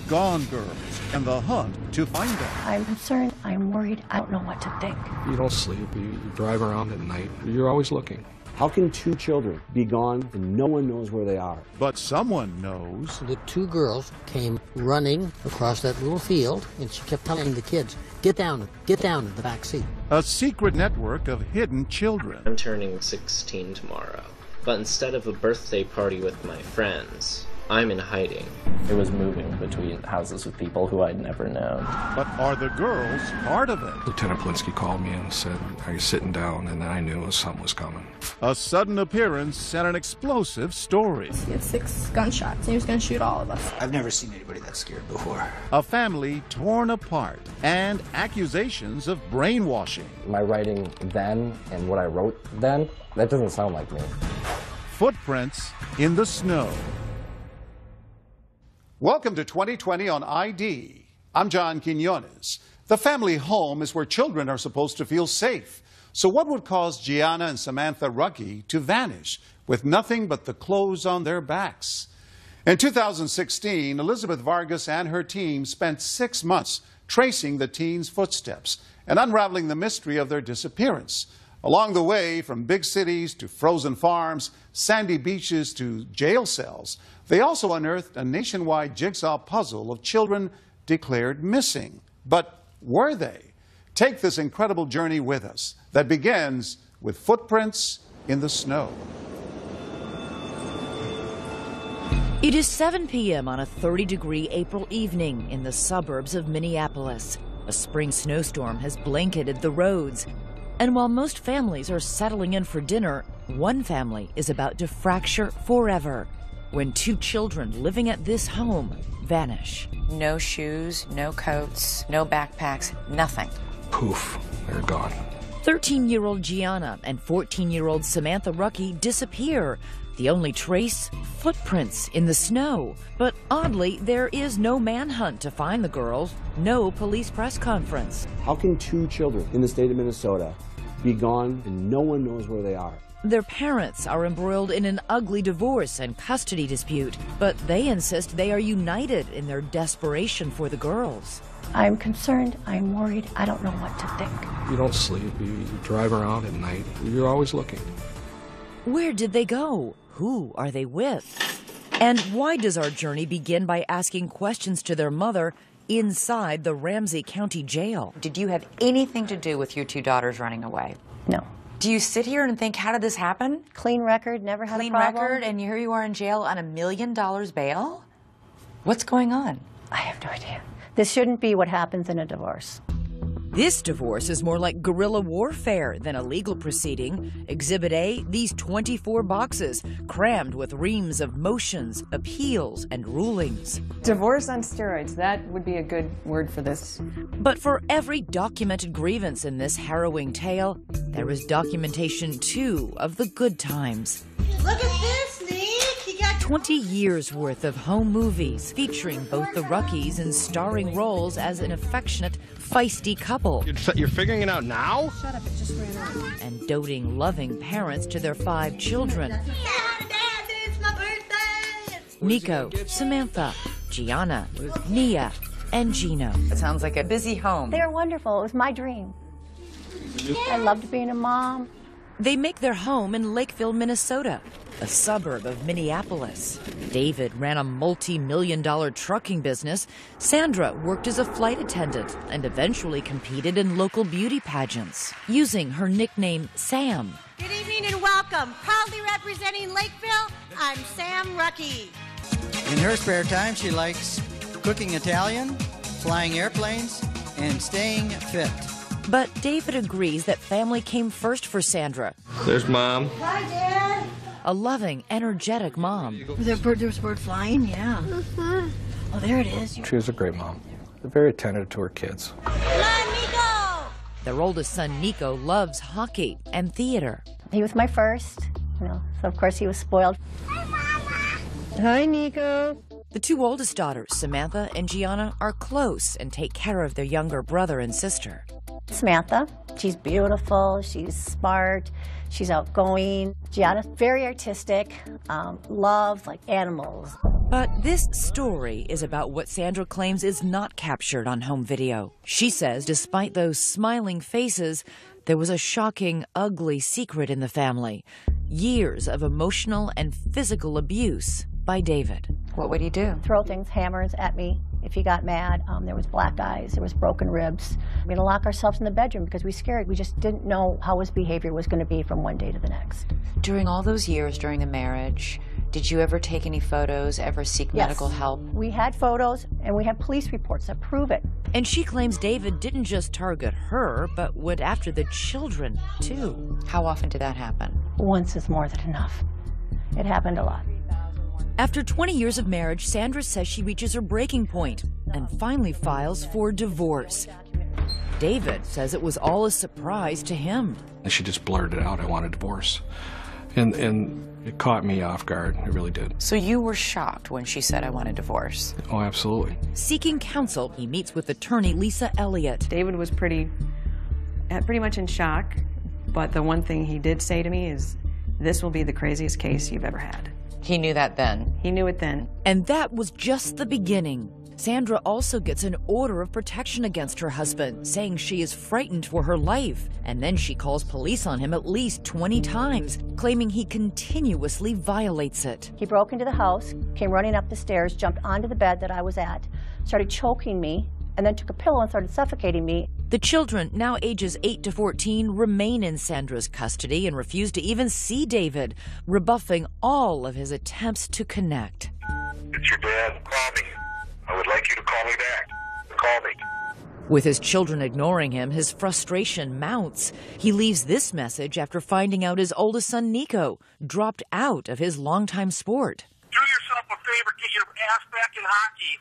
Gone girls and the hunt to find them. I'm concerned. I'm worried. I don't know what to think. You don't sleep. You drive around at night. You're always looking. How can 2 children be gone and no one knows where they are? But someone knows. The 2 girls came running across that little field, and she kept telling the kids, get down in the back seat. A secret network of hidden children. I'm turning 16 tomorrow, but instead of a birthday party with my friends, I'm in hiding. It was moving between houses with people who I'd never known. But are the girls part of it? Lieutenant Polinsky called me and said, are you sitting down? And then I knew something was coming. A sudden appearance and an explosive story. He had 6 gunshots, and he was going to shoot all of us. I've never seen anybody that scared before. A family torn apart and accusations of brainwashing. My writing then and what I wrote then, that doesn't sound like me. Footprints in the snow. Welcome to 2020 on ID. I'm John Quinones. The family home is where children are supposed to feel safe. So what would cause Gianna and Samantha Ruckey to vanish with nothing but the clothes on their backs? In 2016, Elizabeth Vargas and her team spent 6 months tracing the teens' footsteps and unraveling the mystery of their disappearance. Along the way, from big cities to frozen farms, sandy beaches to jail cells, they also unearthed a nationwide jigsaw puzzle of children declared missing. But were they? Take this incredible journey with us that begins with footprints in the snow. It is 7 p.m. on a 30-degree April evening in the suburbs of Minneapolis. A spring snowstorm has blanketed the roads. And while most families are settling in for dinner, one family is about to fracture forever when 2 children living at this home vanish. No shoes, no coats, no backpacks, nothing. Poof, they're gone. 13-year-old Gianna and 14-year-old Samantha Ruckey disappear. The only trace? Footprints in the snow. But oddly, there is no manhunt to find the girls, no police press conference. How can 2 children in the state of Minnesota be gone and no one knows where they are? Their parents are embroiled in an ugly divorce and custody dispute, but they insist they are united in their desperation for the girls. I'm concerned. I'm worried. I don't know what to think. You don't sleep. You drive around at night. You're always looking. Where did they go? Who are they with? And why does our journey begin by asking questions to their mother inside the Ramsey County Jail? Did you have anything to do with your 2 daughters running away? No. Do you sit here and think, how did this happen? Clean record, never had a Clean problem. record, and here you are in jail on $1 million bail? What's going on? I have no idea. This shouldn't be what happens in a divorce. This divorce is more like guerrilla warfare than a legal proceeding. Exhibit A, these 24 boxes crammed with reams of motions, appeals, and rulings. Divorce on steroids, that would be a good word for this. But for every documented grievance in this harrowing tale, there is documentation too of the good times. Look at this, Nick! You got 20 years worth of home movies featuring both the Ruckeys in starring roles as an affectionate, feisty couple. You're figuring it out now? Shut up, it just ran out. And doting, loving parents to their 5 children. Dad, it's my birthday! Nico, Samantha, Gianna, Nia, and Gino. It sounds like a busy home. They are wonderful. It was my dream. I loved being a mom. They make their home in Lakeville, Minnesota, a suburb of Minneapolis. David ran a multi-million-dollar trucking business. Sandra worked as a flight attendant and eventually competed in local beauty pageants, using her nickname Sam. Good evening and welcome. Proudly representing Lakeville, I'm Sam Ruckey. In her spare time, she likes cooking Italian, flying airplanes, and staying fit. But David agrees that family came first for Sandra. There's Mom. Hi, Dad. A loving, energetic mom. There was a bird flying, yeah. Oh, there it is. She was a great mom. Very attentive to her kids. Come on, Nico. Their oldest son, Nico, loves hockey and theater. He was my first, so of course he was spoiled. Hi, Nico. The 2 oldest daughters, Samantha and Gianna, are close and take care of their younger brother and sister. Samantha, she's beautiful, she's smart, she's outgoing. Gianna's very artistic, loves like animals. But this story is about what Sandra claims is not captured on home video. She says despite those smiling faces, there was a shocking, ugly secret in the family. Years of emotional and physical abuse by David. What would he do? Throw things, hammers at me if he got mad. There was black eyes, there was broken ribs. We had to lock ourselves in the bedroom because we were scared. We just didn't know how his behavior was going to be from one day to the next. During all those years during the marriage, did you ever take any photos, ever seek medical help? We had photos and we had police reports that prove it. And she claims David didn't just target her, but went after the children, too. How often did that happen? Once is more than enough. It happened a lot. After 20 years of marriage, Sandra says she reaches her breaking point and finally files for divorce. David says it was all a surprise to him. She just blurted out, I want a divorce. And it caught me off guard. It really did. So you were shocked when she said, I want a divorce? Oh, absolutely. Seeking counsel, he meets with attorney Lisa Elliott. David was pretty much in shock, but the one thing he did say to me is, this will be the craziest case you've ever had. He knew that then? He knew it then. And that was just the beginning. Sandra also gets an order of protection against her husband, saying she is frightened for her life. And then she calls police on him at least 20 times, claiming he continuously violates it. He broke into the house, came running up the stairs, jumped onto the bed that I was at, started choking me, and then took a pillow and started suffocating me. The children, now ages 8 to 14, remain in Sandra's custody and refuse to even see David, rebuffing all of his attempts to connect. It's your dad. Call me. I would like you to call me back. Call me. With his children ignoring him, his frustration mounts. He leaves this message after finding out his oldest son, Nico, dropped out of his longtime sport. Do yourself a favor, get your ass back in hockey.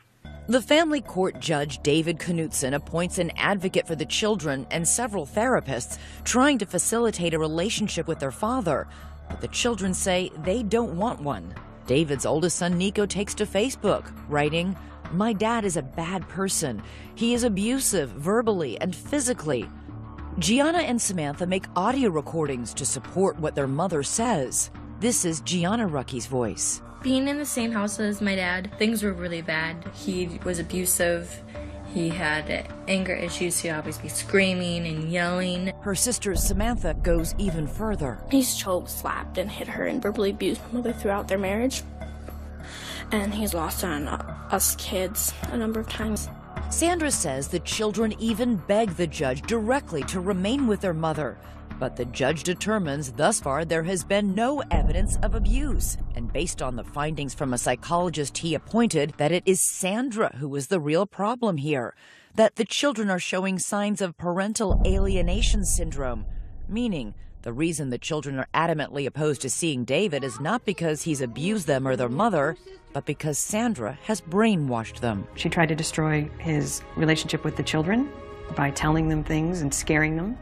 The family court judge, David Knutson, appoints an advocate for the children and several therapists trying to facilitate a relationship with their father. But the children say they don't want one. David's oldest son, Nico, takes to Facebook, writing, "My dad is a bad person. He is abusive verbally and physically." Gianna and Samantha make audio recordings to support what their mother says. This is Gianna Rucky's voice. Being in the same house as my dad, things were really bad. He was abusive. He had anger issues. He'd always be screaming and yelling. Her sister Samantha goes even further. He's choked, slapped, and hit her and verbally abused my mother throughout their marriage. And he's lost on us kids a number of times. Sandra says the children even beg the judge directly to remain with their mother. But the judge determines thus far there has been no evidence of abuse. And based on the findings from a psychologist he appointed, that it is Sandra who is the real problem here. That the children are showing signs of parental alienation syndrome, meaning the reason the children are adamantly opposed to seeing David is not because he's abused them or their mother, but because Sandra has brainwashed them. She tried to destroy his relationship with the children by telling them things and scaring them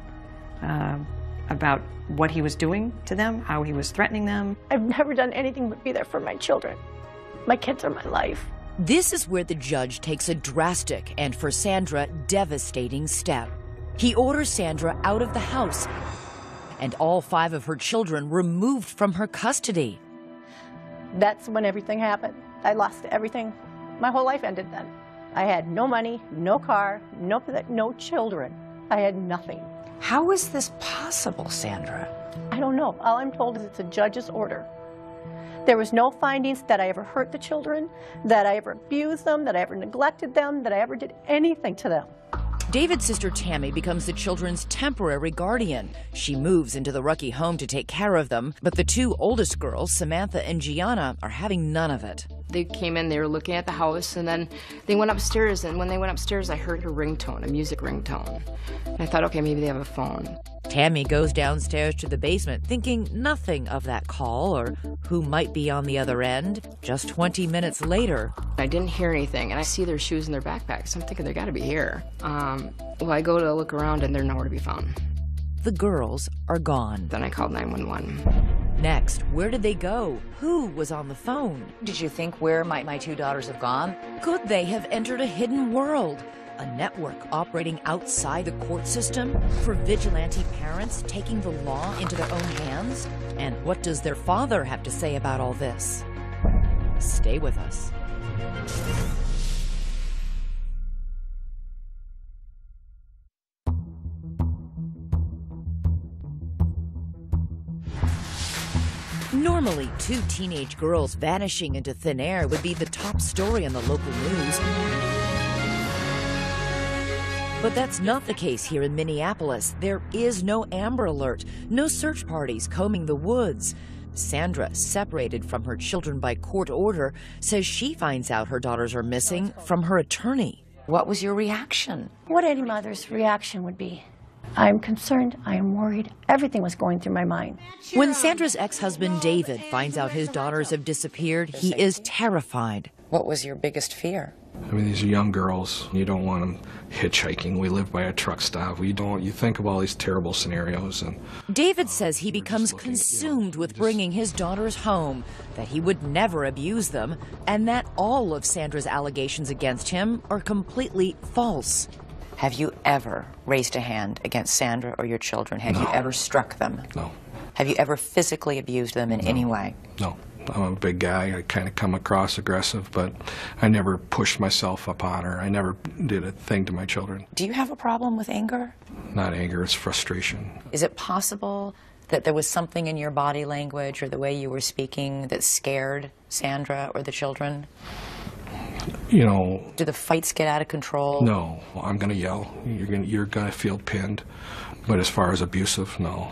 about what he was doing to them, how he was threatening them. I've never done anything but be there for my children. My kids are my life. This is where the judge takes a drastic and, for Sandra, devastating step. He orders Sandra out of the house and all 5 of her children removed from her custody. That's when everything happened. I lost everything. My whole life ended then. I had no money, no car, no children. I had nothing. How is this possible, Sandra? I don't know. All I'm told is it's a judge's order. There was no findings that I ever hurt the children, that I ever abused them, that I ever neglected them, that I ever did anything to them. David's sister Tammy becomes the children's temporary guardian. She moves into the Rucky home to take care of them, but the 2 oldest girls, Samantha and Gianna, are having none of it. They came in, they were looking at the house, and then they went upstairs, and when they went upstairs, I heard a ringtone, a music ringtone. And I thought, okay, maybe they have a phone. Tammy goes downstairs to the basement, thinking nothing of that call or who might be on the other end. Just 20 minutes later, I didn't hear anything, and I see their shoes in their backpacks, so I'm thinking they gotta be here. Well, I go to look around, and they're nowhere to be found. The girls are gone. Then I called 911. Next, where did they go? Who was on the phone? Did you think, where might my 2 daughters have gone? Could they have entered a hidden world? A network operating outside the court system? For vigilante parents taking the law into their own hands? And what does their father have to say about all this? Stay with us. Normally, 2 teenage girls vanishing into thin air would be the top story on the local news. But that's not the case here in Minneapolis. There is no Amber Alert, no search parties combing the woods. Sandra, separated from her children by court order, says she finds out her daughters are missing from her attorney. What was your reaction? What any mother's reaction would be. I'm concerned, I am worried, everything was going through my mind. When Sandra's ex-husband David finds out his daughters have disappeared, he is terrified. What was your biggest fear? I mean, these are young girls. You don't want them hitchhiking. We live by a truck stop. You think of all these terrible scenarios. And David says he becomes consumed with bringing his daughters home, that he would never abuse them, and that all of Sandra's allegations against him are completely false. Have you ever raised a hand against Sandra or your children? Have you ever struck them? No. Have you ever physically abused them in any way? No. I'm a big guy. I kind of come across aggressive, but I never pushed myself upon her. I never did a thing to my children. Do you have a problem with anger? Not anger, it's frustration. Is it possible that there was something in your body language or the way you were speaking that scared Sandra or the children? You know... Do the fights get out of control? No. I'm going to yell. You're going to feel pinned. But as far as abusive, no.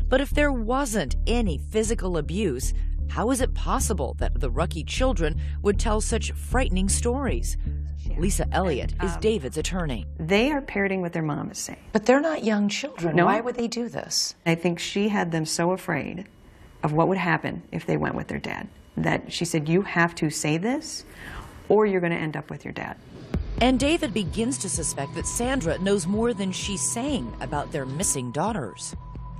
But if there wasn't any physical abuse, how is it possible that the Rucky children would tell such frightening stories? Lisa Elliott is David's attorney. They are parroting what their mom is saying. But they're not young children. No. Why would they do this? I think she had them so afraid of what would happen if they went with their dad that she said, you have to say this or you're going to end up with your dad. And David begins to suspect that Sandra knows more than she's saying about their missing daughters.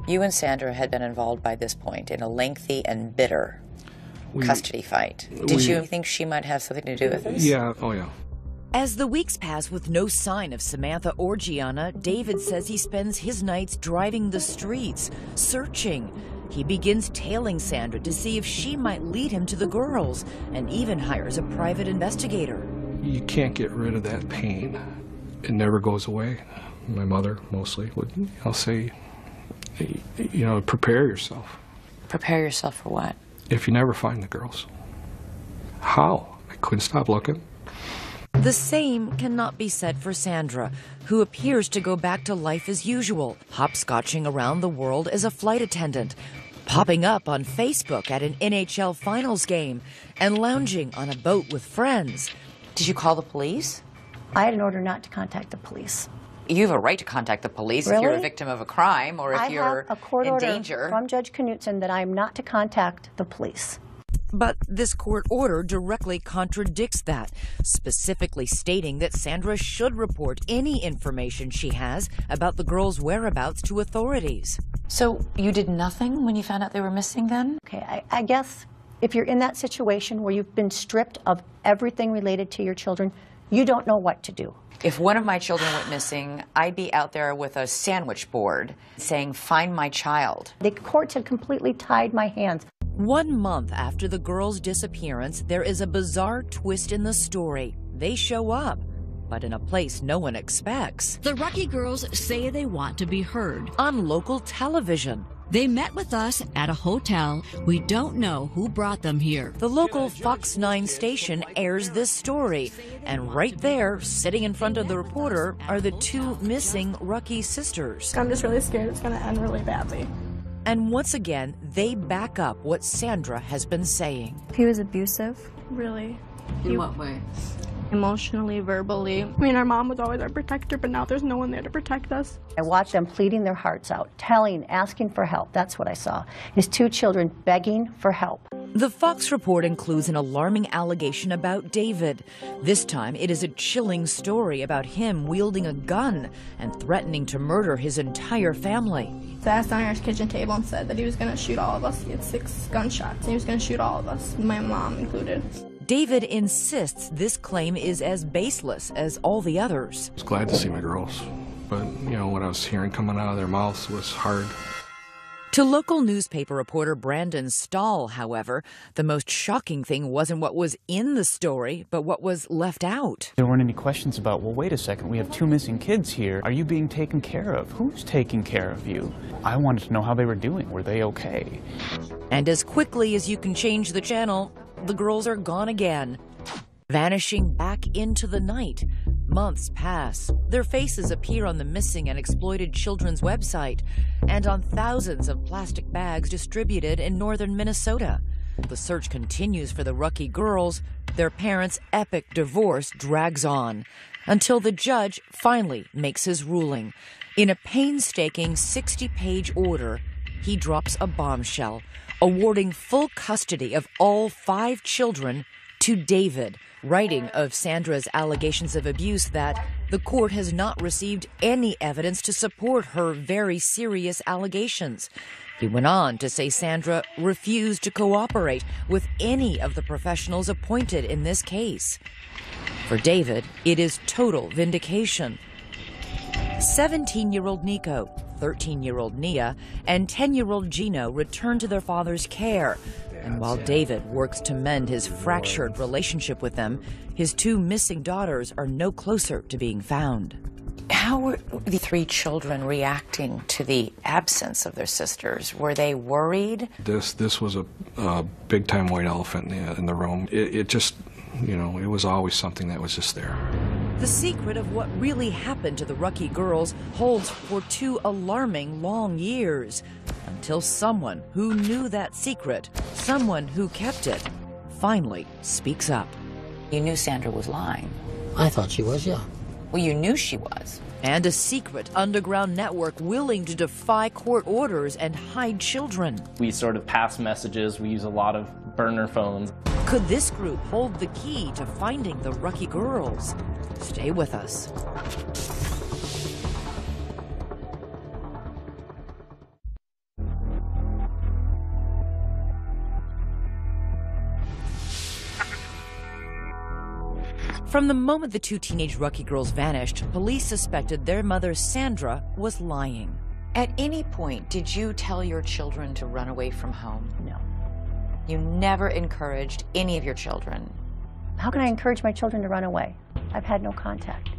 You and Sandra had been involved by this point in a lengthy and bitter custody fight. Did you think she might have something to do with this? Yeah, oh yeah. As the weeks pass with no sign of Samantha or Gianna, David says he spends his nights driving the streets, searching. He begins tailing Sandra to see if she might lead him to the girls, and even hires a private investigator. You can't get rid of that pain. It never goes away. My mother, mostly, would say, you know, prepare yourself. Prepare yourself for what? If you never find the girls. How? I couldn't stop looking. The same cannot be said for Sandra, who appears to go back to life as usual, hopscotching around the world as a flight attendant, popping up on Facebook at an NHL Finals game, and lounging on a boat with friends. Did you call the police? I had an order not to contact the police. You have a right to contact the police Really? if you're a victim of a crime or if you're I have a court in order danger. from Judge Knutson that I am not to contact the police. But this court order directly contradicts that, specifically stating that Sandra should report any information she has about the girls' whereabouts to authorities. So you did nothing when you found out they were missing then? Okay, I guess if you're in that situation where you've been stripped of everything related to your children, you don't know what to do. If one of my children went missing, I'd be out there with a sandwich board saying, find my child. The courts had completely tied my hands. 1 month after the girls' disappearance, there is a bizarre twist in the story. They show up, but in a place no one expects. The Rucky girls say they want to be heard. On local television. They met with us at a hotel. We don't know who brought them here. The local Fox 9 station airs this story, and right there, sitting in front of the reporter, are the 2 missing Rucky sisters. I'm just really scared it's going to end really badly. And once again, they back up what Sandra has been saying. He was abusive. Really. In what way? Emotionally, verbally. I mean, our mom was always our protector, but now there's no one there to protect us. I watched them pleading their hearts out, telling, asking for help. That's what I saw. His 2 children begging for help. The Fox report includes an alarming allegation about David. This time, it is a chilling story about him wielding a gun and threatening to murder his entire family. He sat on our kitchen table and said that he was going to shoot all of us. He had 6 gunshots, and he was going to shoot all of us, my mom included. David insists this claim is as baseless as all the others. I was glad to see my girls, but, you know, what I was hearing coming out of their mouths was hard. To local newspaper reporter Brandon Stahl, however, the most shocking thing wasn't what was in the story, but what was left out. There weren't any questions about, well, wait a second, we have 2 missing kids here. Are you being taken care of? Who's taking care of you? I wanted to know how they were doing. Were they okay? And as quickly as you can change the channel, the girls are gone again, vanishing back into the night. Months pass. Their faces appear on the missing and exploited children's website and on thousands of plastic bags distributed in northern Minnesota. The search continues for the Ruckey girls. Their parents' epic divorce drags on until the judge finally makes his ruling. In a painstaking 60-page order, he drops a bombshell, awarding full custody of all 5 children to David, writing of Sandra's allegations of abuse that the court has not received any evidence to support her very serious allegations. He went on to say Sandra refused to cooperate with any of the professionals appointed in this case. For David, it is total vindication. 17-year-old Nico, 13-year-old Nia, and 10-year-old Gino return to their father's care. And while David works to mend his fractured relationship with them, his 2 missing daughters are no closer to being found. How were the 3 children reacting to the absence of their sisters? Were they worried? This was a big-time white elephant in the room. It just, you know, it was always something that was just there. The secret of what really happened to the Ruckey girls holds for 2 alarming long years, until someone who knew that secret, someone who kept it, finally speaks up. You knew Sandra was lying. I thought she was, yeah. Well, you knew she was. And a secret underground network willing to defy court orders and hide children. We sort of pass messages. We use a lot of burner phones. Could this group hold the key to finding the Ruckey girls? Stay with us. From the moment the 2 teenage Ruckey girls vanished, police suspected their mother, Sandra, was lying. At any point, did you tell your children to run away from home? No. You never encouraged any of your children? How can I encourage my children to run away? I've had no contact.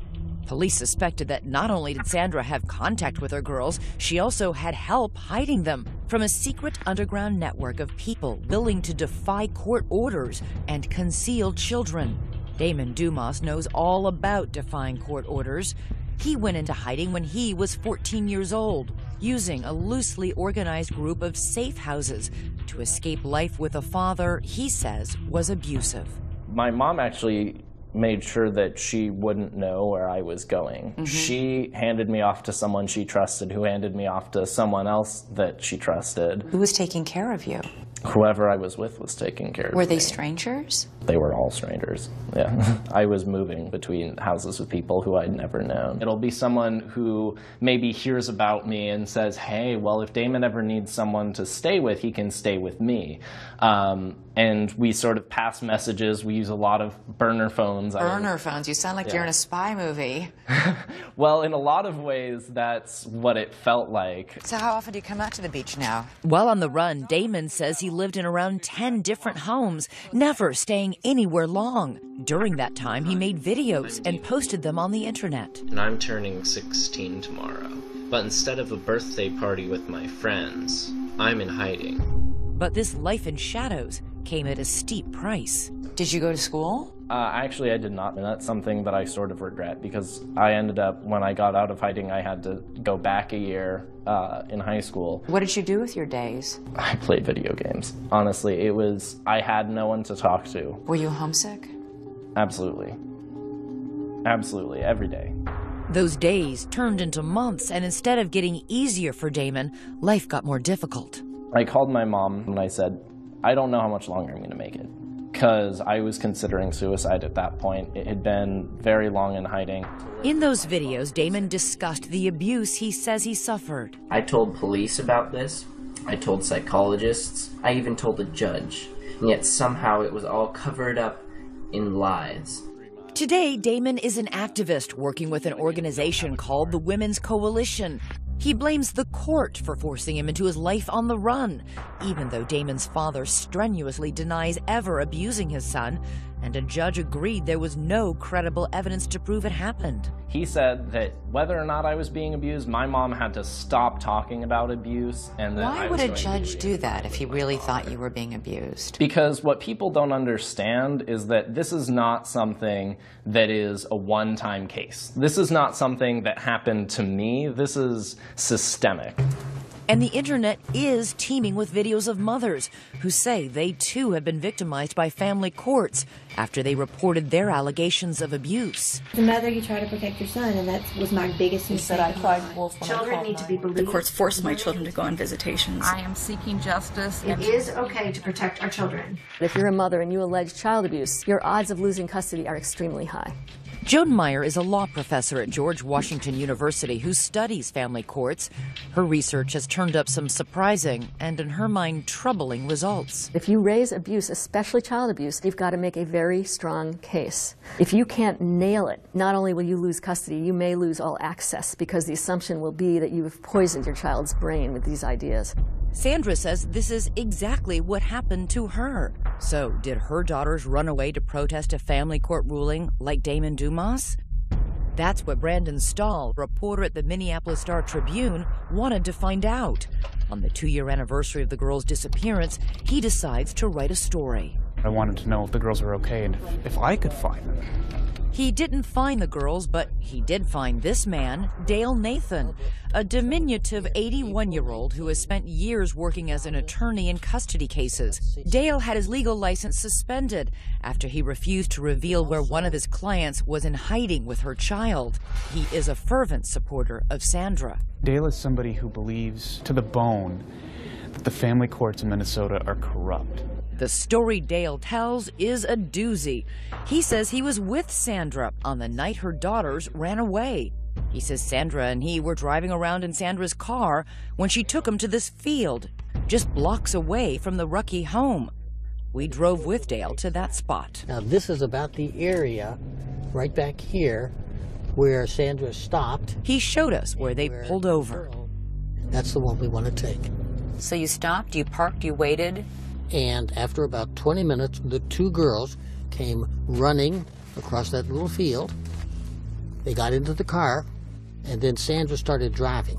Police suspected that not only did Sandra have contact with her girls, she also had help hiding them from a secret underground network of people willing to defy court orders and conceal children. Damon Dumas knows all about defying court orders. He went into hiding when he was 14 years old, using a loosely organized group of safe houses to escape life with a father he says was abusive. My mom actually made sure that she wouldn't know where I was going. Mm-hmm. She handed me off to someone she trusted, who handed me off to someone else that she trusted. Who was taking care of you? Whoever I was with was taking care of me. Were they strangers? They were all strangers, yeah. I was moving between houses with people who I'd never known. It'll be someone who maybe hears about me and says, hey, well, if Damon ever needs someone to stay with, he can stay with me. And we sort of pass messages. We use a lot of burner phones. Burner phones? You sound like you're in a spy movie. Well, in a lot of ways, that's what it felt like. So how often do you come out to the beach now? While on the run, Damon says he lived in around 10 different homes, never staying anywhere long. During that time, he made videos and posted them on the internet. And I'm turning 16 tomorrow. But instead of a birthday party with my friends, I'm in hiding. But this life in shadows came at a steep price. Did you go to school? Actually, I did not, and that's something that I sort of regret, because I ended up, when I got out of hiding, I had to go back a year in high school. What did you do with your days? I played video games. Honestly, I had no one to talk to. Were you homesick? Absolutely. Absolutely, every day. Those days turned into months, and instead of getting easier for Damon, life got more difficult. I called my mom and I said, I don't know how much longer I'm going to make it. Because I was considering suicide at that point. It had been very long in hiding. In those videos, Damon discussed the abuse he says he suffered. I told police about this. I told psychologists. I even told a judge. And yet somehow it was all covered up in lies. Today, Damon is an activist working with an organization called the Women's Coalition. He blames the court for forcing him into his life on the run, even though Damon's father strenuously denies ever abusing his son, and a judge agreed there was no credible evidence to prove it happened. He said that whether or not I was being abused, my mom had to stop talking about abuse, and that Why would a judge do that if he really thought you were being abused? Because what people don't understand is that this is not something that is a one-time case. This is not something that happened to me. This is systemic. And the internet is teeming with videos of mothers who say they too have been victimized by family courts after they reported their allegations of abuse. As a mother, you try to protect your son, and that was my biggest mistake. I cried wolf when Children need to be believed. The courts forced my children to go on visitations. I am seeking justice. It is okay to protect our children. If you're a mother and you allege child abuse, your odds of losing custody are extremely high. Joan Meyer is a law professor at George Washington University who studies family courts. Her research has turned up some surprising and, in her mind, troubling results. If you raise abuse, especially child abuse, you've got to make a very strong case. If you can't nail it, not only will you lose custody, you may lose all access because the assumption will be that you have poisoned your child's brain with these ideas. Sandra says this is exactly what happened to her. So, did her daughters run away to protest a family court ruling like Damon Dumas? That's what Brandon Stahl, reporter at the Minneapolis Star-Tribune, wanted to find out. On the 2-year anniversary of the girls' disappearance, he decides to write a story. I wanted to know if the girls were okay and if I could find them. He didn't find the girls, but he did find this man, Dale Nathan, a diminutive 81-year-old who has spent years working as an attorney in custody cases. Dale had his legal license suspended after he refused to reveal where one of his clients was in hiding with her child. He is a fervent supporter of Sandra. Dale is somebody who believes to the bone that the family courts in Minnesota are corrupt. The story Dale tells is a doozy. He says he was with Sandra on the night her daughters ran away. He says Sandra and he were driving around in Sandra's car when she took him to this field, just blocks away from the Rucky home. We drove with Dale to that spot. Now this is about the area right back here where Sandra stopped. He showed us where they pulled over. That's the one we want to take. So you stopped, you parked, you waited? And after about 20 minutes, the 2 girls came running across that little field. They got into the car, and then Sandra started driving.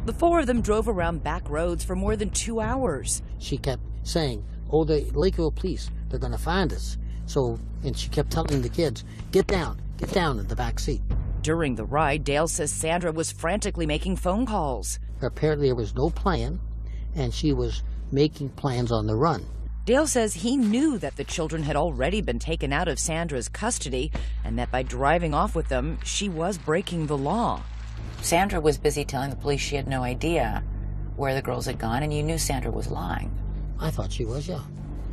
The 4 of them drove around back roads for more than 2 hours. She kept saying, oh, the Lakeville police, they're going to find us. So, and she kept telling the kids, get down in the back seat. During the ride, Dale says Sandra was frantically making phone calls. Apparently there was no plan, and she was making plans on the run. Dale says he knew that the children had already been taken out of Sandra's custody and that by driving off with them, she was breaking the law. Sandra was busy telling the police she had no idea where the girls had gone, and you knew Sandra was lying. I thought she was, yeah.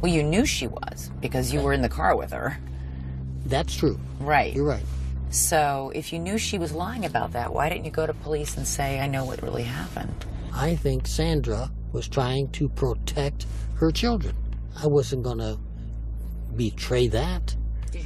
Well, you knew she was because you were in the car with her. That's true. Right. You're right. So if you knew she was lying about that, why didn't you go to police and say, I know what really happened? I think Sandra was trying to protect her children. I wasn't going to betray that.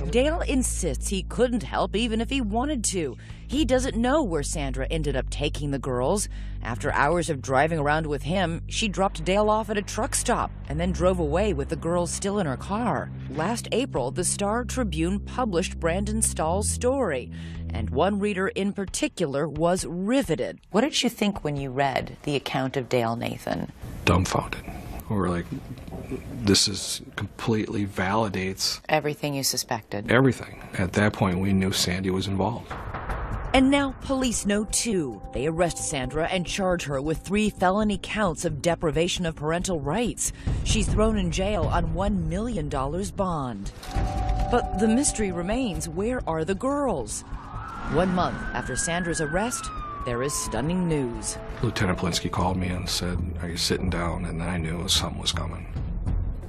Dale insists he couldn't help even if he wanted to. He doesn't know where Sandra ended up taking the girls. After hours of driving around with him, she dropped Dale off at a truck stop and then drove away with the girls still in her car. Last April, the Star-Tribune published Brandon Stahl's story, and one reader in particular was riveted. What did you think when you read the account of Dale Nathan? Dumbfounded. Or like, this is completely validates everything you suspected. Everything. At that point, we knew Sandy was involved. And now police know too. They arrest Sandra and charge her with 3 felony counts of deprivation of parental rights. She's thrown in jail on $1 million bond. But the mystery remains, where are the girls? 1 month after Sandra's arrest, there is stunning news. Lieutenant Polinsky called me and said, are you sitting down? And then I knew something was coming.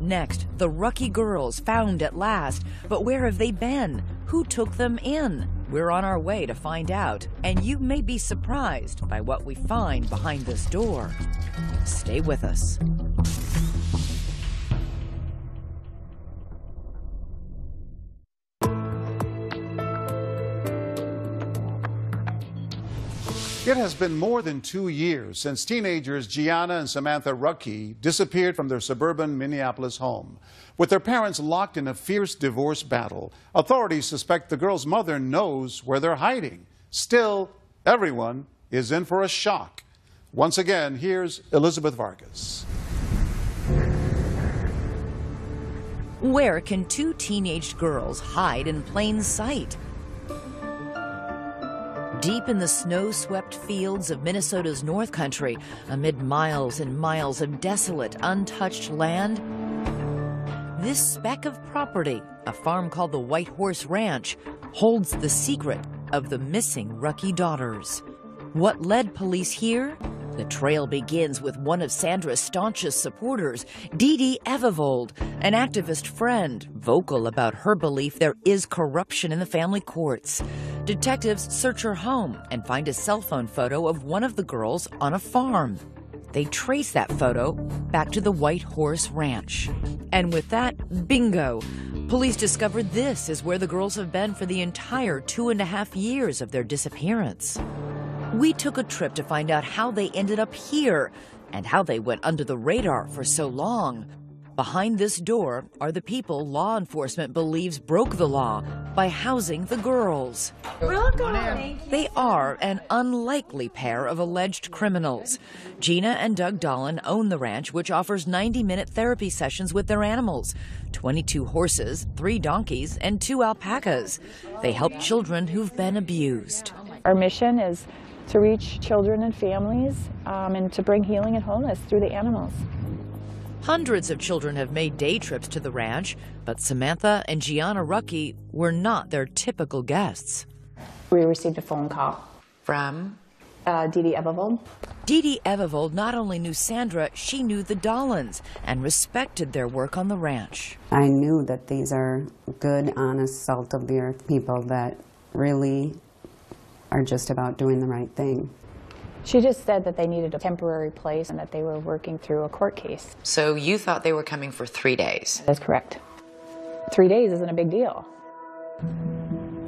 Next, the Rucky girls found at last. But where have they been? Who took them in? We're on our way to find out. And you may be surprised by what we find behind this door. Stay with us. It has been more than 2 years since teenagers Gianna and Samantha Ruckey disappeared from their suburban Minneapolis home. With their parents locked in a fierce divorce battle, authorities suspect the girls' mother knows where they're hiding. Still, everyone is in for a shock. Once again, here's Elizabeth Vargas. Where can two teenage girls hide in plain sight? Deep in the snow-swept fields of Minnesota's North Country, amid miles and miles of desolate, untouched land, this speck of property, a farm called the White Horse Ranch, holds the secret of the missing Ruckey daughters. What led police here? The trail begins with one of Sandra's staunchest supporters, Dee Dee Evevold, an activist friend, vocal about her belief there is corruption in the family courts. Detectives search her home and find a cell phone photo of one of the girls on a farm. They trace that photo back to the White Horse Ranch. And with that, bingo! Police discovered this is where the girls have been for the entire 2.5 years of their disappearance. We took a trip to find out how they ended up here and how they went under the radar for so long. Behind this door are the people law enforcement believes broke the law by housing the girls. Welcome. They are an unlikely pair of alleged criminals. Gina and Doug Dolan own the ranch, which offers 90-minute therapy sessions with their animals, 22 horses, 3 donkeys, and 2 alpacas. They help children who've been abused. Our mission is to reach children and families and to bring healing and wholeness through the animals. Hundreds of children have made day trips to the ranch, but Samantha and Gianna Ruckey were not their typical guests. We received a phone call from Dee Dee Evevold. Dee Dee Evevold not only knew Sandra, she knew the Dolans and respected their work on the ranch. I knew that these are good, honest, salt-of-the-earth people that really are just about doing the right thing. She just said that they needed a temporary place and that they were working through a court case. So you thought they were coming for 3 days? That's correct. 3 days isn't a big deal.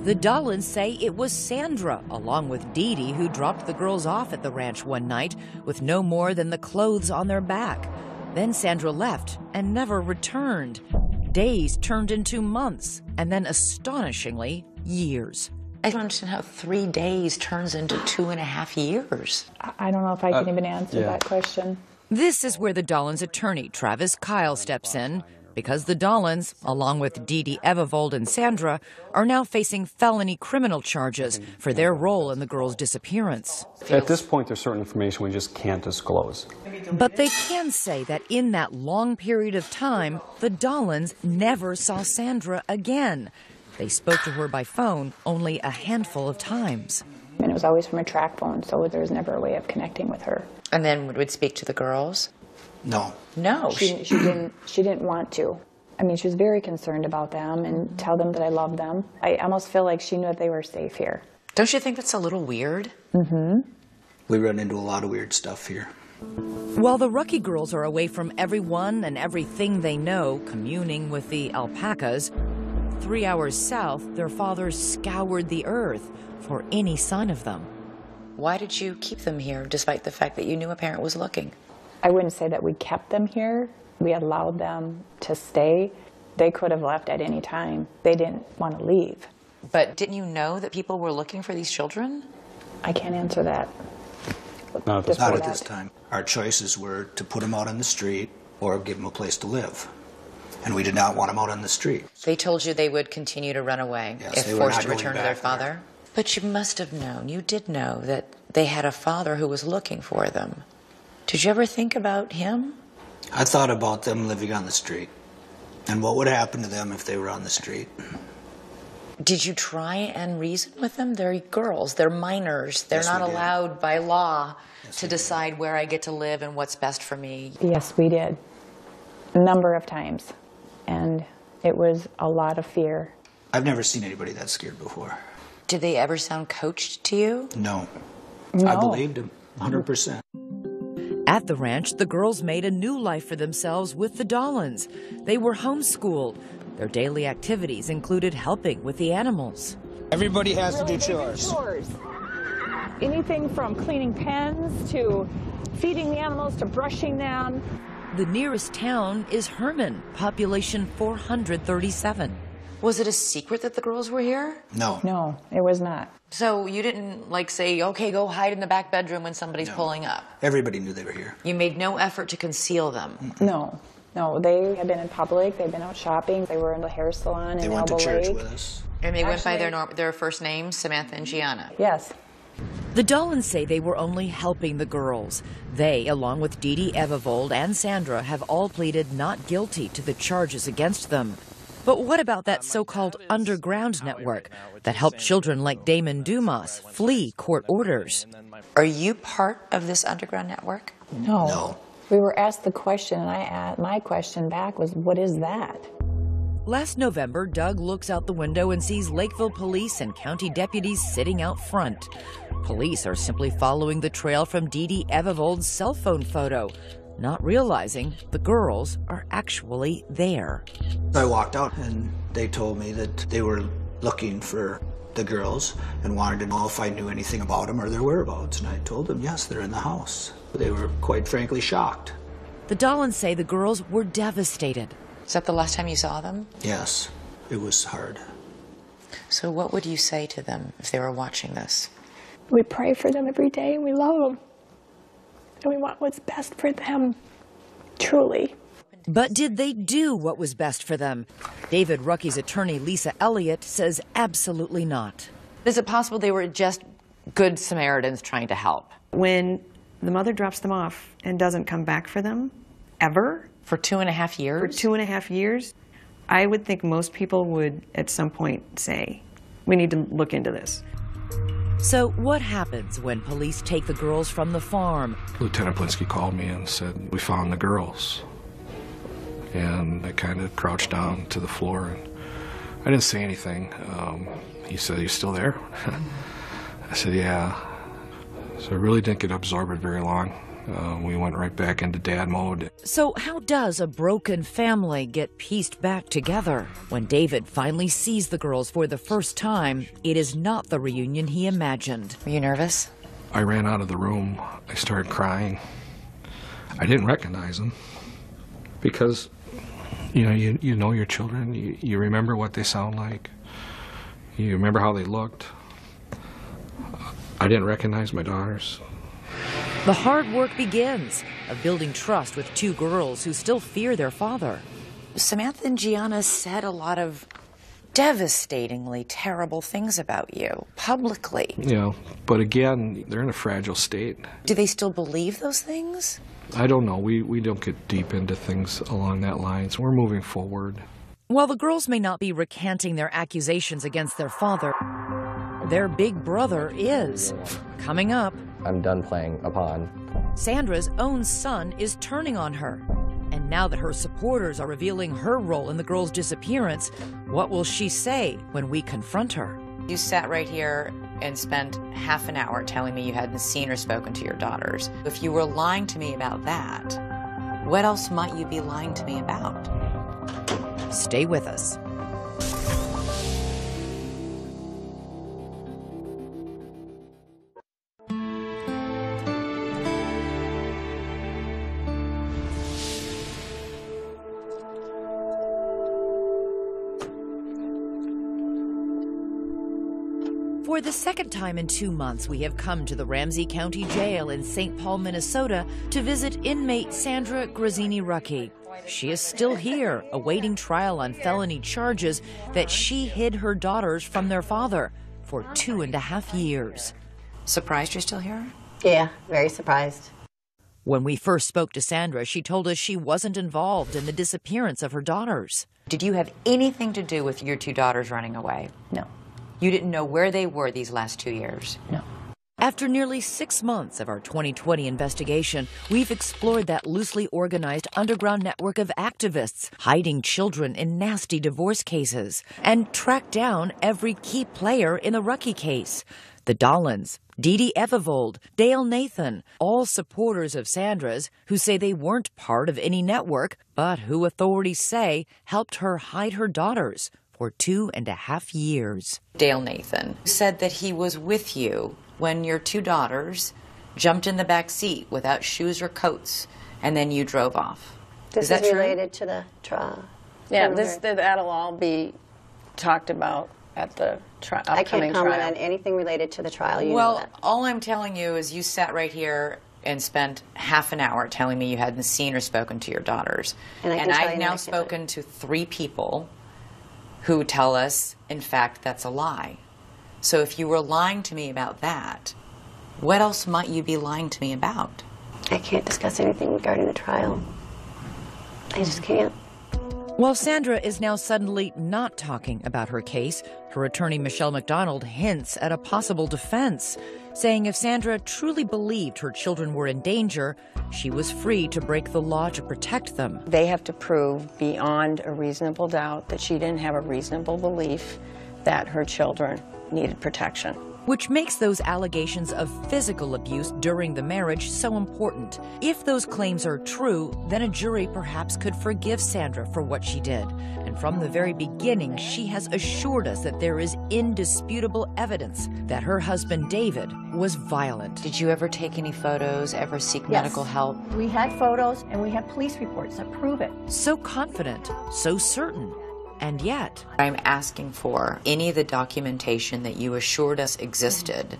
The Dolans say it was Sandra, along with Dee Dee, who dropped the girls off at the ranch one night with no more than the clothes on their back. Then Sandra left and never returned. Days turned into months, and then astonishingly, years. I don't understand how 3 days turns into 2.5 years. I don't know if I can even answer that question. This is where the Dolans' attorney, Travis Kyle, steps in, because the Dolans, along with Dee Dee Evevold and Sandra, are now facing felony criminal charges for their role in the girls' disappearance. At this point, there's certain information we just can't disclose. But they can say that in that long period of time, the Dolans never saw Sandra again. They spoke to her by phone only a handful of times. And it was always from a track phone, so there was never a way of connecting with her. And then would speak to the girls? No. No. She didn't want to. I mean, she was very concerned about them and tell them that I love them. I almost feel like she knew that they were safe here. Don't you think that's a little weird? Mm-hmm. We run into a lot of weird stuff here. While the Ruckey girls are away from everyone and everything they know, communing with the alpacas, 3 hours south, their father scoured the earth for any sign of them. Why did you keep them here, despite the fact that you knew a parent was looking? I wouldn't say that we kept them here. We allowed them to stay. They could have left at any time. They didn't want to leave. But didn't you know that people were looking for these children? I can't answer that. Not at this time. Our choices were to put them out on the street or give them a place to live. And we did not want them out on the street. They told you they would continue to run away if forced to return to their father? But you must have known, you did know, that they had a father who was looking for them. Did you ever think about him? I thought about them living on the street and what would happen to them if they were on the street. Did you try and reason with them? They're girls, they're minors, they're not allowed by law to decide where I get to live and what's best for me. Yes, we did. A number of times. And it was a lot of fear. I've never seen anybody that scared before. Did they ever sound coached to you? No. No. I believed him, 100%. At the ranch, the girls made a new life for themselves with the Dolans. They were homeschooled. Their daily activities included helping with the animals. Everybody has to do chores. Anything from cleaning pens to feeding the animals to brushing them. The nearest town is Herman, population 437. Was it a secret that the girls were here? No. No, it was not. So you didn't like say, okay, go hide in the back bedroom when somebody's pulling up? Everybody knew they were here. You made no effort to conceal them? No. No, they have been in public, they've been out shopping, they were in the hair salon in Elbow Lake. They went to church with us. And they went by their first names, Samantha and Gianna? Yes. The Dollans say they were only helping the girls. They, along with Dee Dee Evevold and Sandra, have all pleaded not guilty to the charges against them. But what about that so-called underground network that helped children like Damon Dumas flee court orders? Are you part of this underground network? No. We were asked the question, and my question back was, what is that? Last November, Doug looks out the window and sees Lakeville police and county deputies sitting out front. Police are simply following the trail from Dee Dee Evevold's cell phone photo, not realizing the girls are actually there. I walked out and they told me that they were looking for the girls and wanted to know if I knew anything about them or their whereabouts. And I told them, yes, they're in the house. They were quite frankly shocked. The Dollans say the girls were devastated. Is that the last time you saw them? Yes, it was hard. So what would you say to them if they were watching this? We pray for them every day, and we love them. And we want what's best for them, truly. But did they do what was best for them? David Rucky's attorney, Lisa Elliott, says absolutely not. Is it possible they were just good Samaritans trying to help? When the mother drops them off and doesn't come back for them, ever. For 2.5 years? For 2.5 years, I would think most people would at some point say, we need to look into this. So what happens when police take the girls from the farm? Lieutenant Blinsky called me and said, we found the girls. And I kind of crouched down to the floor and I didn't say anything. He said, you still there? I said, yeah. So I really didn't get absorbed very long. We went right back into dad mode. So how does a broken family get pieced back together? When David finally sees the girls for the first time, it is not the reunion he imagined. Were you nervous? I ran out of the room. I started crying. I didn't recognize them because, you know your children. You remember what they sound like. You remember how they looked. I didn't recognize my daughters. The hard work begins of building trust with two girls who still fear their father. Samantha and Gianna said a lot of devastatingly terrible things about you, publicly. But again, they're in a fragile state. Do they still believe those things? I don't know. We don't get deep into things along that line, so we're moving forward. While the girls may not be recanting their accusations against their father, their big brother is. Coming up, I'm done playing a pawn. Sandra's own son is turning on her. And now that her supporters are revealing her role in the girl's disappearance, what will she say when we confront her? You sat right here and spent half an hour telling me you hadn't seen or spoken to your daughters. If you were lying to me about that, what else might you be lying to me about? Stay with us. For the second time in 2 months, we have come to the Ramsey County Jail in St. Paul, Minnesota, to visit inmate Sandra Grazzini Rucky. She is still here, awaiting trial on felony charges that she hid her daughters from their father for 2.5 years. Surprised you're still here? Yeah, very surprised. When we first spoke to Sandra, she told us she wasn't involved in the disappearance of her daughters. Did you have anything to do with your two daughters running away? No. You didn't know where they were these last 2 years? No. After nearly 6 months of our 2020 investigation, we've explored that loosely organized underground network of activists hiding children in nasty divorce cases and tracked down every key player in the Rucky case. The Dollans, Dee Dee Evevold, Dale Nathan, all supporters of Sandra's who say they weren't part of any network, but who authorities say helped her hide her daughters for 2.5 years. Dale Nathan said that he was with you when your two daughters jumped in the back seat without shoes or coats, and then you drove off. This is related to the trial. Yeah, that'll all be talked about at the upcoming trial. I can't comment on anything related to the trial. You know that. All I'm telling you is you sat right here and spent half an hour telling me you hadn't seen or spoken to your daughters. And I've now spoken to 3 people who tell us, in fact, that's a lie. So if you were lying to me about that, what else might you be lying to me about? I can't discuss anything regarding the trial. I just can't. While Sandra is now suddenly not talking about her case, her attorney Michelle McDonald hints at a possible defense, saying if Sandra truly believed her children were in danger, she was free to break the law to protect them. They have to prove beyond a reasonable doubt that she didn't have a reasonable belief that her children needed protection. Which makes those allegations of physical abuse during the marriage so important. If those claims are true, then a jury perhaps could forgive Sandra for what she did. And from the very beginning, she has assured us that there is indisputable evidence that her husband, David, was violent. Did you ever take any photos, ever seek medical help? We had photos and we have police reports that prove it. So confident, so certain. And yet, I'm asking for any of the documentation that you assured us existed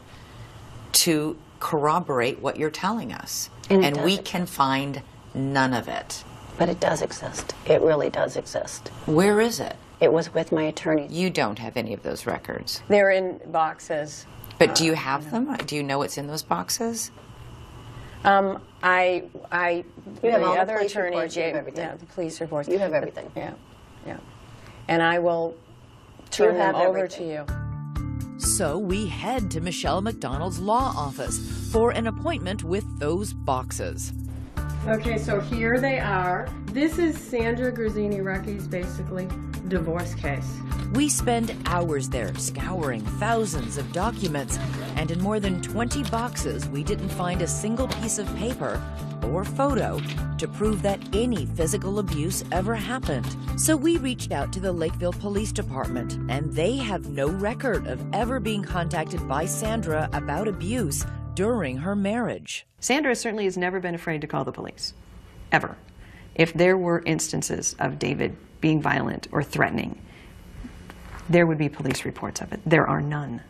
to corroborate what you're telling us. And we can find none of it. But it does exist. It really does exist. Where is it? It was with my attorney. You don't have any of those records. They're in boxes. But do you have them? Do you know what's in those boxes? You have all the other police attorney, reports, you have everything. yeah, the police reports. You have everything. Yeah. And I will turn them over to you. So we head to Michelle McDonald's law office for an appointment with those boxes. Okay, so here they are. This is Sandra Grazzini-Rucky's basically divorce case. We spend hours there scouring thousands of documents, and in more than 20 boxes, we didn't find a single piece of paper or photo to prove that any physical abuse ever happened. So we reached out to the Lakeville Police Department, and they have no record of ever being contacted by Sandra about abuse during her marriage. Sandra certainly has never been afraid to call the police, ever. If there were instances of David being violent or threatening, there would be police reports of it. There are none.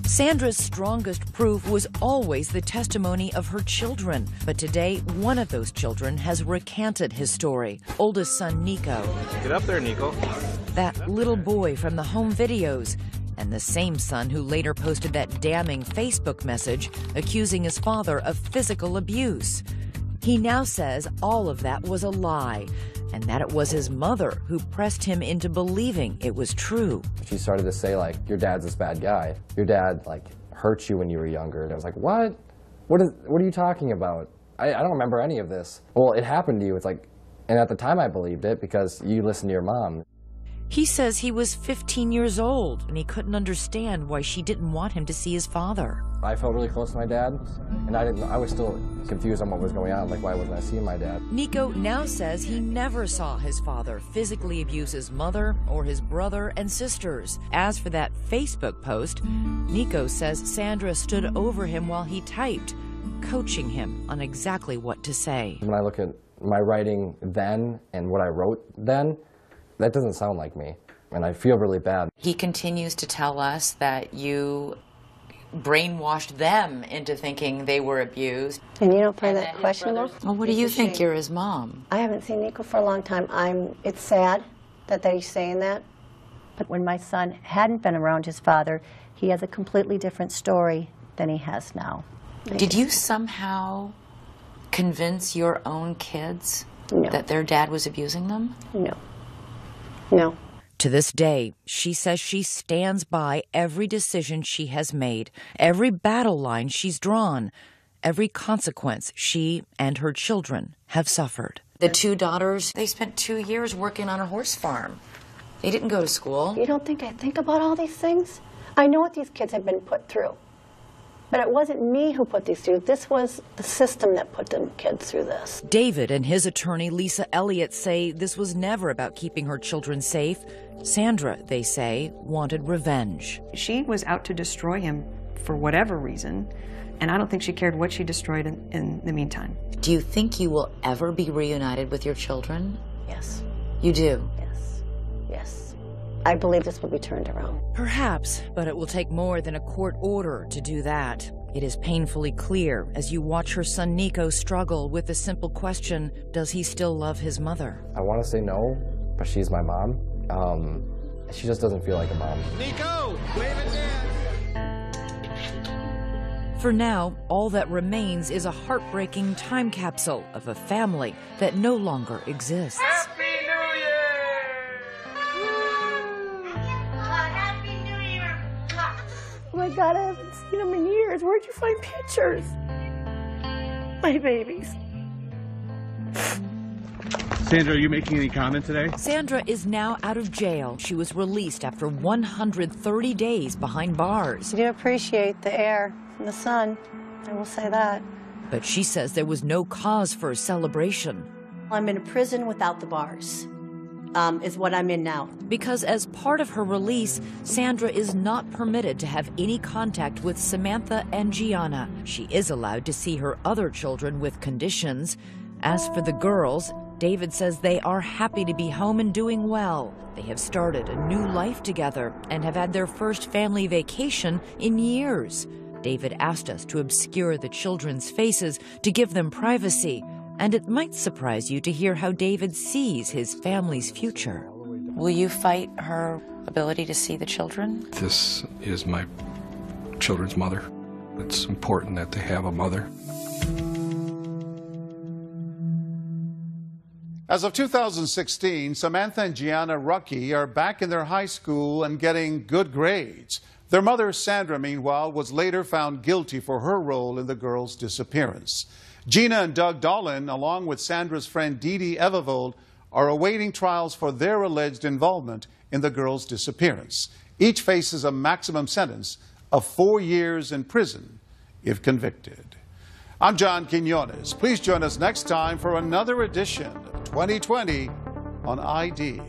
Sandra's strongest proof was always the testimony of her children. But today, one of those children has recanted his story. Oldest son, Nico. Get up there, Nico. That little boy from the home videos. And the same son who later posted that damning Facebook message accusing his father of physical abuse. He now says all of that was a lie, and that it was his mother who pressed him into believing it was true. She started to say, like, your dad's this bad guy. Your dad, like, hurt you when you were younger. And I was like, what? What are you talking about? I don't remember any of this. Well, it happened to you. It's like, and at the time I believed it because you listened to your mom. He says he was 15 years old, and he couldn't understand why she didn't want him to see his father. I felt really close to my dad, and I was still confused on what was going on. Like, why wasn't I seeing my dad? Nico now says he never saw his father physically abuse his mother or his brother and sisters. As for that Facebook post, Nico says Sandra stood over him while he typed, coaching him on exactly what to say. When I look at my writing then and what I wrote then, that doesn't sound like me, and I feel really bad. He continues to tell us that you brainwashed them into thinking they were abused. And you don't find that questionable? Well, what do you think? You're his mom. I haven't seen Nico for a long time. It's sad that he's saying that. But when my son hadn't been around his father, he has a completely different story than he has now. Did you somehow convince your own kids that their dad was abusing them? No. No. To this day, she says she stands by every decision she has made, every battle line she's drawn, every consequence she and her children have suffered. The two daughters, they spent 2 years working on a horse farm. They didn't go to school. You don't think I think about all these things? I know what these kids have been put through. But it wasn't me who put these through. This was the system that put them kids through this. David and his attorney, Lisa Elliott, say this was never about keeping her children safe. Sandra, they say, wanted revenge. She was out to destroy him for whatever reason, and I don't think she cared what she destroyed in the meantime. Do you think you will ever be reunited with your children? Yes. You do? Yes. Yes. I believe this will be turned around. Perhaps, but it will take more than a court order to do that. It is painfully clear as you watch her son Nico struggle with the simple question, does he still love his mother? I want to say no, but she's my mom. She just doesn't feel like a mom. Nico, wave at Dad. For now, all that remains is a heartbreaking time capsule of a family that no longer exists. Happy New Year! Happy New Year! Oh my God, I haven't seen them in years. Where'd you find pictures? My babies. Sandra, are you making any comment today? Sandra is now out of jail. She was released after 130 days behind bars. I do appreciate the air and the sun. I will say that. But she says there was no cause for a celebration. I'm in a prison without the bars, is what I'm in now. Because as part of her release, Sandra is not permitted to have any contact with Samantha and Gianna. She is allowed to see her other children with conditions. As for the girls, David says they are happy to be home and doing well. They have started a new life together and have had their first family vacation in years. David asked us to obscure the children's faces to give them privacy, and it might surprise you to hear how David sees his family's future. Will you fight her ability to see the children? This is my children's mother. It's important that they have a mother. As of 2016, Samantha and Gianna Ruckey are back in their high school and getting good grades. Their mother, Sandra, meanwhile, was later found guilty for her role in the girls' disappearance. Gina and Doug Dolan, along with Sandra's friend Dee Dee Evervold, are awaiting trials for their alleged involvement in the girls' disappearance. Each faces a maximum sentence of 4 years in prison if convicted. I'm John Quinones. Please join us next time for another edition of 2020 on ID.